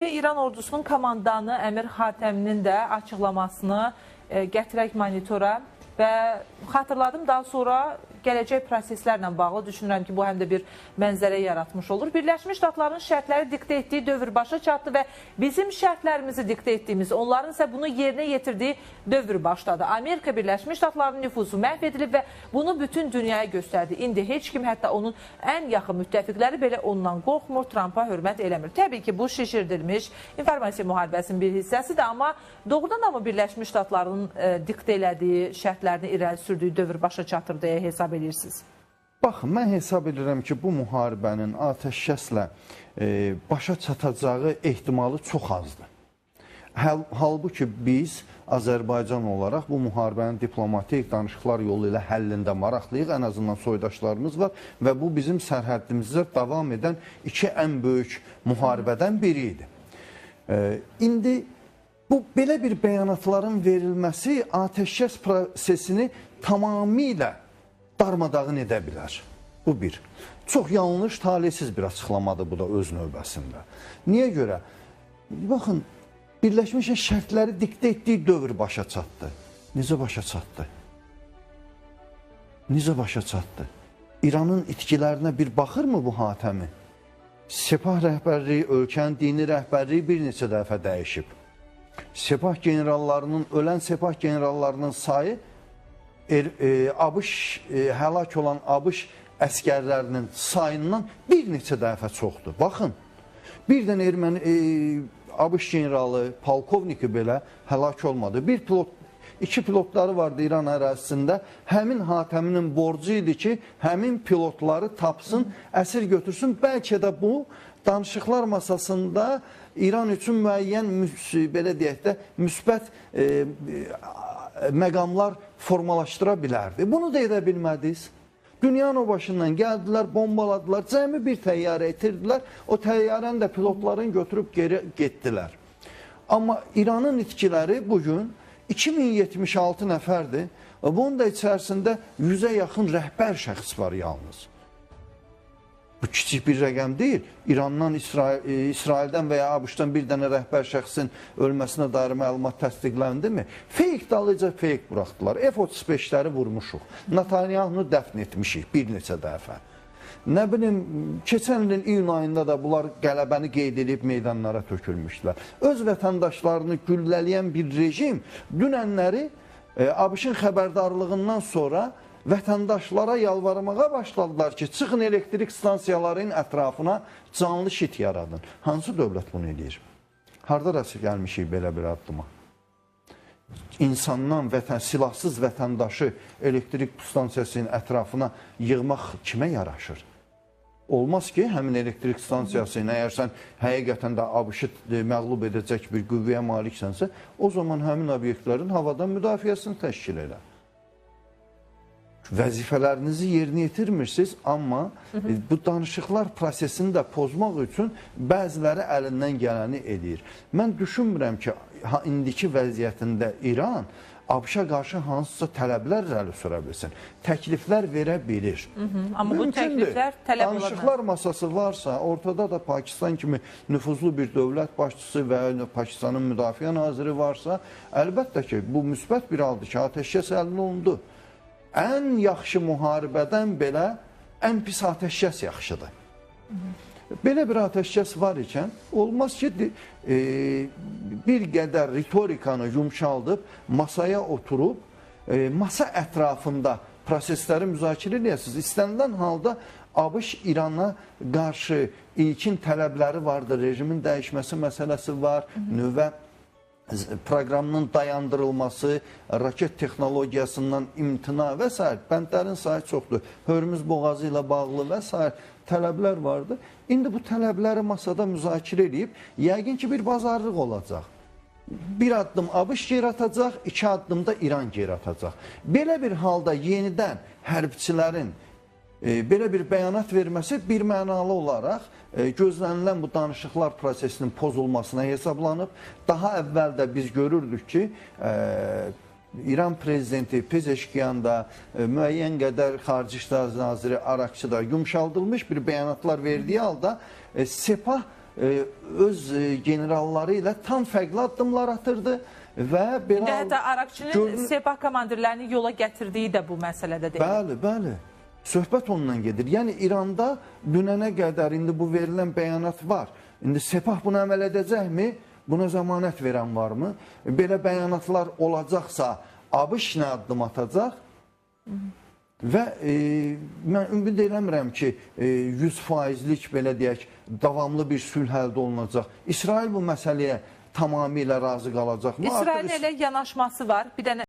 İran ordusunun komandanı Əmir Xatəminin də açıqlamasını gətirək monitora və xatırladım, daha sonra gələcək proseslərlə bağlı düşünürəm ki, bu həm də bir mənzərə yaratmış olur. Birləşmiş Ştatların şərtləri diktə etdiyi dövr başa çatdı və bizim şərtlərimizi diktə etdiyimiz, onların isə bunu yerinə yetirdiyi dövr başladı. Amerika Birləşmiş Ştatlarının nüfuzu məhv edilib və bunu bütün dünyaya göstərdi. İndi heç kim, hətta onun ən yaxın müttəfiqləri belə ondan qorxmur, Trumpa hörmət eləmir. Təbii ki, bu şişirdilmiş informasiya müharibəsinin bir hissəsidir, amma doğrudan da mı Birləşmiş Ştatların diktə elədiyi, şərtlərini irəli sürdüyü dövr başa çatır deyə hesab edirsiniz? Baxın, mən hesab edirəm ki, bu müharibənin atəşkəslə başa çatacağı ehtimalı çox azdır. Halbuki biz Azərbaycan olaraq bu müharibənin diplomatik danışıqlar yolu ilə həllində maraqlıyıq, ən azından soydaşlarımız var və bu bizim sərhəddimizdə davam edən iki ən böyük müharibədən biri idi. İndi bu belə bir bəyanatların verilməsi atəşkəs prosesini tamamilə darmadağın edə bilər. Bu bir. Çox yanlış, talihsiz bir açıqlamadır bu da öz növbəsində. Niyə görə? Baxın, Birləşmiş şərtləri diktə etdiyi dövr başa çatdı. Necə başa çatdı? Necə başa çatdı? İranın itkilərinə bir baxırmı bu Xatəmi? Sepah rəhbərliyi, ölkənin dini rəhbərliyi bir neçə dəfə dəyişib. Sepah generallarının, ölən sepah generallarının sayı həlak olan ABŞ əskərlərinin sayından bir neçə dəfə çoxdur. Baxın, birdən ABŞ generalı, polkovniki belə həlak olmadı. İki pilotları vardı İran ərazisində. Həmin Xatəminin borcu idi ki, həmin pilotları tapsın, əsir götürsün. Bəlkə də bu, danışıqlar masasında İran üçün müəyyən, belə deyək də, müsbət məqamlar formalaşdıra bilərdi. Bunu da edə bilmədiniz. Dünyanın o başından gəldilər, bombaladılar, cəmi bir təyyarə itirdilər, o təyyarəni də pilotların götürüb geri getdilər. Amma İranın itkiləri bugün 2076 nəfərdir, bunun da içərisində 100-ə yaxın rəhbər şəxs var yalnız. Bu kiçik bir rəqəm deyil. İrandan, İsraildən və ya ABŞ-dan bir dənə rəhbər şəxsin ölməsinə dair məlumat təsdiqləndi mi? Feyk dalıca feyk buraxdılar. F-35'ləri vurmuşuq. Netanyahu dəfn etmişik bir neçə dəfə. Nə bilim, keçən ilin iyun ayında da bunlar qələbəni qeyd edib meydanlara tökülmüşdülər. Öz vətəndaşlarını güllələyən bir rejim dünənləri ABŞ-ın xəbərdarlığından sonra vətəndaşlara yalvarmağa başladılar ki, çıxın elektrik stansiyalarının ətrafına canlı şit yaradın. Hansı dövlət bunu edir? Harada rast gəlmişik belə bir addıma? İnsandan, silahsız vətəndaşı elektrik stansiyasının ətrafına yığmaq kimə yaraşır? Olmaz ki, həmin elektrik stansiyasını, əgər sən həqiqətən də ABŞ-ı məğlub edəcək bir qüvvəyə maliksənsə, o zaman həmin obyektlərin havadan müdafiəsini təşkil edə. Vəzifələrinizi yerinə yetirmirsiniz, amma bu danışıqlar prosesini də pozmaq üçün bəziləri əlindən gələni edir. Mən düşünmürəm ki, indiki vəziyyətində İran ABŞ-a qarşı hansısa tələblər irəli sürə bilsin. Təkliflər verə bilir. Amma bu təkliflər tələb ola danışıqlar masası varsa, ortada da Pakistan kimi nüfuzlu bir dövlət başçısı və Pakistanın müdafiə naziri varsa, əlbəttə ki, bu müsbət bir haldır ki, atəşkəs əldə olundu. Ən yaxşı müharibədən belə ən pis atəşkəs yaxşıdır. Belə bir atəşkəs var ikən, olmaz ki, bir qədər ritorikanı yumşaldıb, masaya oturub, masa ətrafında prosesləri müzakirə edəsiniz. İstənilən halda ABŞ İrana qarşı ilkin tələbləri vardır, rejimin dəyişməsi məsələsi var, nüvə proqramının dayandırılması, raket texnologiyasından imtina və s. Bəndlərin sayı çoxdur. Hörmüz boğazı ilə bağlı və s. tələblər vardı. İndi bu tələbləri masada müzakirə edib, yəqin ki, bir bazarlıq olacaq. Bir addım ABŞ geri atacaq, 2 addım da İran geri atacaq. Belə bir halda yenidən hərbçilərin belə bir bəyanat verməsi bir mənalı olaraq gözlənilən bu danışıqlar prosesinin pozulmasına hesablanıb. Daha əvvəl də biz görürdük ki, İran prezidenti Pezeşkiyan da müəyyən qədər Xarici İşlər Naziri Arakçı da yumşaldılmış bir bəyanatlar verdiyi halda Sepah öz generalları ilə tam fərqli addımlar atırdı və belə... İndi hətta Arakçının Sepah komandirlərini yola gətirdiyi də bu məsələdə deyil. Bəli, bəli. Söhbət ondan gedir. Yəni İranda dünənə qədər indi bu verilən bəyanat var. İndi Sepah bunu əməl edəcəkmi? Buna zəmanət verən varmı? Belə bəyanatlar olacaqsa ABŞ nə addım atacaq? Və mən ümid eləmirəm ki, 100%lik belə deyək, davamlı bir sülh əldə olunacaq. İsrail bu məsələyə tamamilə razı qalacaqmı? İsrailin elə yanaşması var. Bir dənə